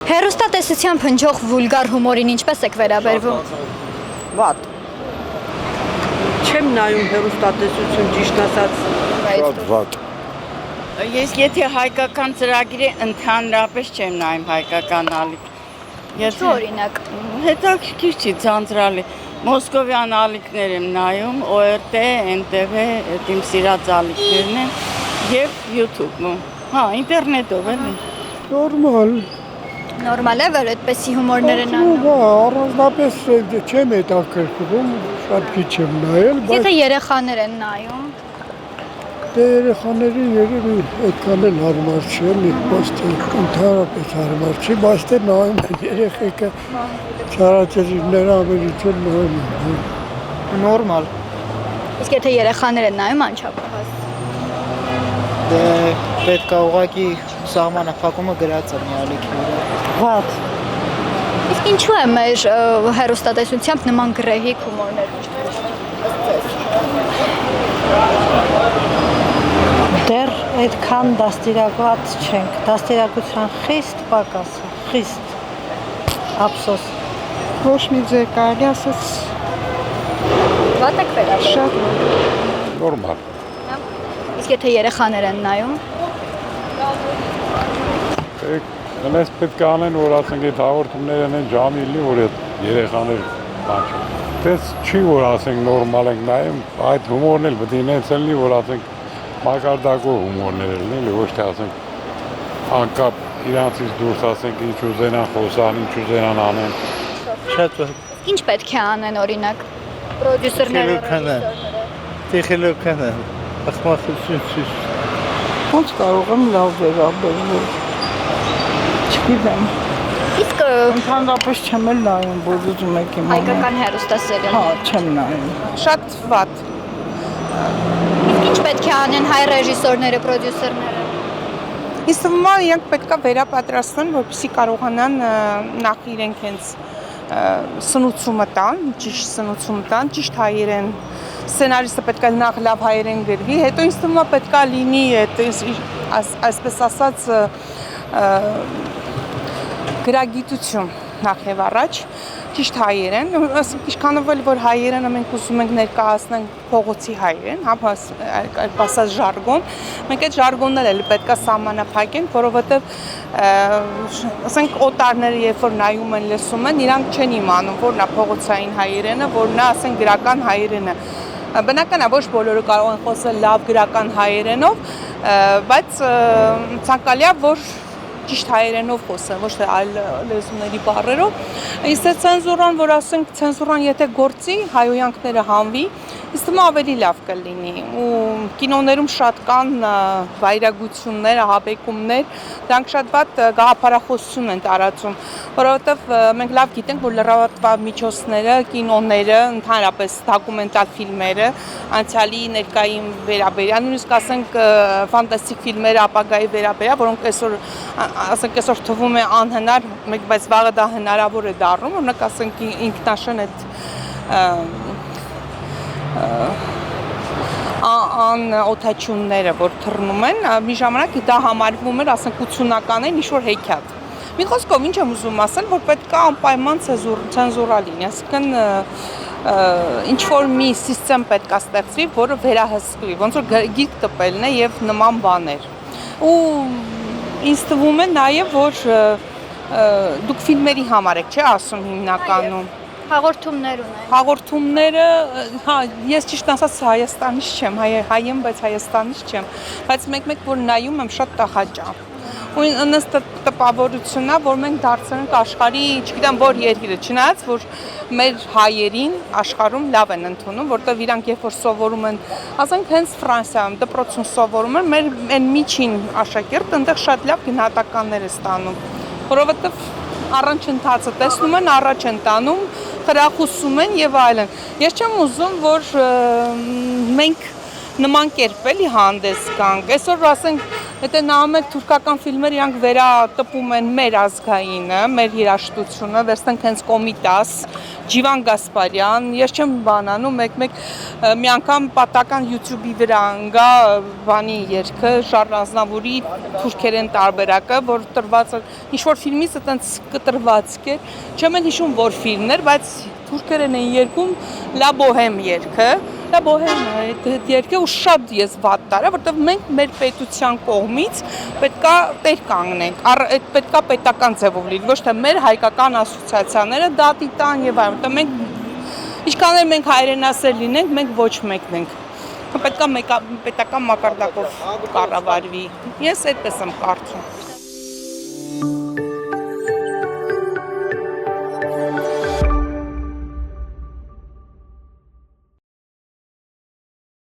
Հեռուստատեսությամբ հնչող վուլգար հումորին ինչպես եք վերաբերվում։ Վատ։ Չեմ նայում հեռուստատեսություն, ճիշտ ասած։ Շատ վատ։ Ես եթե հայկական ծրագիր է ընդհանրապես չեմ նայում հայկական ալիք։ Ինչու օրինակ։ Հետաքրքիր չի ձանձրալի։ Մոսկովյան ալիքներ եմ նայում, ORT, NTV, այդ իմ սիրած ալիքներն են եւ YouTube-ում։ Հա, ինտերնետով էլի։ Նորմալ։ Նորմալ է, որ այդպեսի հումորներ են անում։ Հա, առանձնապես չեմ հետաքրքրում, շատ քիչ եմ նայել, բայց Եթե երեխաներ են նայում։ դե երեխաների երևի այդքան էլ հարմար չի, էլի, ոչ թե ընդհանրապես հարմար չի, բայց դե նայում են երեխեքը չարաճճիռները ավելի չեն նայում։ Նորմալ։ Իսկ եթե երեխաներ են նայում անչափահաս։ Դե պետք է ուղղակի սահմանափակումը գրած է մի ալիքի վրա։ Վատ։ Իսկ ինչու է մեր հեռուստատեսությամբ նման գրեհիկ հումորներ Դեռ այդքան դաստիարակված չենք, դաստիարակության խիստ պակաս է, խիստ, ափսոս։ Ոչ մի ձեր կարելի ասած վատ եք վերաբերվում։ շատ Նորմալ։ Իսկ եթե երեխաներ են նայում։ Հենց պետք է անեն, որ ասենք այդ հաղորդումներն են ժամի լինի, որ այդ երեխաներ բանջեն։ Դες չի որ ասենք նորմալ ենք նայում, այդ հումորն էլ պետք է նենց լինի, որ ասենք մակարդակով հումորներ լինի, ոչ թե ասենք անկապ իրանցից դուրս ասենք ինչ ուզենան խոսան, ինչ ուզենան անեն։ Շատ Ինչ պետք է անեն օրինակ պրոդյուսերները։ տեխնոլոգիան ախմախություն ցույց։ ոնց կարող եմ լավ վերաբերվել։ Չգիտեմ։ Իսկ Ընդհանրապես չեմ էլ նայում, որ ուզում եք իմանալ։ հայկական հեռուստասերիալ։ Հա, չեմ նայում։ Շատ վատ։ Իսկ ինչ պետք է անեն հայ ռեժիսորները, պրոդյուսերները։ Իսկ թվում է իրենք պետք է վերապատրաստվեն, որպեսզի կարողանան նախ իրենք հենց սնուցումը տան, ճիշտ սնուցում տան, ճիշտ հայերեն սցենարիստը պետք է նախ լավ հայերեն գրվի, հետո ինձ թվում է պետք է լինի այսպես ասած գրագիտություն նախ եւ առաջ ճիշտ հայերեն, ինչքանով էլ որ հայերենը մենք ուզում ենք ներկայացնենք փողոցի հայերեն, հա, ասած ժարգոն, մենք այդ ժարգոնները էլ պետք է սահմանափակենք, որովհետեւ ասենք օտարները երբ որ նայում են, լսում են, իրանք չեն իմանում, որն է փողոցային հայերենը, որն է ասենք գրական հայերենը։ Բնական է ոչ բոլորը կարող են խոսել լավ գրական հայերենով, բայց ցանկալի է որ ճիշտ հայերենով խոսեն, ոչ թե այլ լեզուների բառերով։ Իսկ ցենզուրան, որ ասենք ցենզուրան եթե գործի, հայոյանքները հանվի, ինձ թվում է ավելի լավ կլինի։ Ու կինոներում շատ կան վայրագություններ, ահաբեկումներ, դրանք շատ վատ գաղափարախոսություն են տարածում, որովհետև մենք լավ գիտենք, որ լրատվամիջոցները, կինոները, ընդհանրապես դոկումենտալ ֆիլմերը, անցյալի ներկային վերաբերյալ, նույնիսկ ասենք ֆանտաստիկ ֆիլմերը ապագայի վերաբերյալ, որոնք այսօր ասենք այսօր թվում է անհնար, բայց վաղը դա հնարավոր է դառնում, օրինակ ասենք ինքնաշեն այդ օթաչյունները, որ թռնում են, մի ժամանակ դա համարվում էր, ասենք 80-ականներին ինչ-որ հեքիաթ։ Մի խոսքով ինչ եմ ուզում ասել, որ պետք է անպայման ցենզուրա լինի, այսինքն ինչ-որ մի սիստեմ պետք է ստեղծվի, որը վերահսկվի, ոնց որ գիրք տպելն է եւ նման բաներ։ Ու ինձ թվում է նաեւ, որ դուք ֆիլմերի համար եք, չէ՞ ասում հիմնականում։ Հաղորդումներ ունեն։ Հաղորդումները, հա, ես ճիշտ ասած Հայաստանից չեմ, հայ եմ, բայց Հայաստանից չեմ, բայց մեկ-մեկ որ նայում եմ շատ տխաճ է։ Ու ըստ տպավորությունն է, որ մենք դարձել ենք աշխարհի, չգիտեմ որ երկիրը, չնայած որ մեր հայերին աշխարհում լավ են ընդունում, որտեղ իրանք երբ որ սովորում են, ասենք հենց Ֆրանսիայում դպրոցում սովորում են, մեր այն միջին աշակերտը այնտեղ շատ լավ գնահատականներ է ստանում, որովհետև առաջընթացը տեսնում են, առաջ են տանում, խրախուսում են եւ այլն։ Ես չեմ ուզում, որ մենք նման կերպ էլի հանդես գանք։ Այսօր ասենք Եթե նայում եք թուրքական ֆիլմեր, իրանք վերատպում են մեր ազգայինը, մեր երաժշտությունը, վերցնենք հենց Կոմիտաս, Ջիվան Գասպարյան, ես չեմ բանանում, մեկ մի անգամ պատական YouTube-ի վրա անգա բանի երգը, Շարլ Ազնավուրի թուրքերեն տարբերակը, որ տրված է, ինչ-որ ֆիլմից այտենց կտրվածք է, չեմ են հիշում, որ ֆիլմներ, բայց թուրքերեն են երգում Լա Բոհեմ երգը, Դա բոհեմ է այդ երկը ու շատ ես վատ տարա, որտեղ մենք մեր պետության կողմից պետքա տեր կանգնենք, պետքա պետական ձևով լինի, ոչ թե մեր հայկական ասոցիացիաները դատի տան եւ այլն, որտեղ մենք ինչքան էլ մենք հայրենասեր լինենք, մենք ոչ մեկն ենք։ Պետքա պետական մակարդակով կառավարվի։ Ես այդպես եմ կարծում։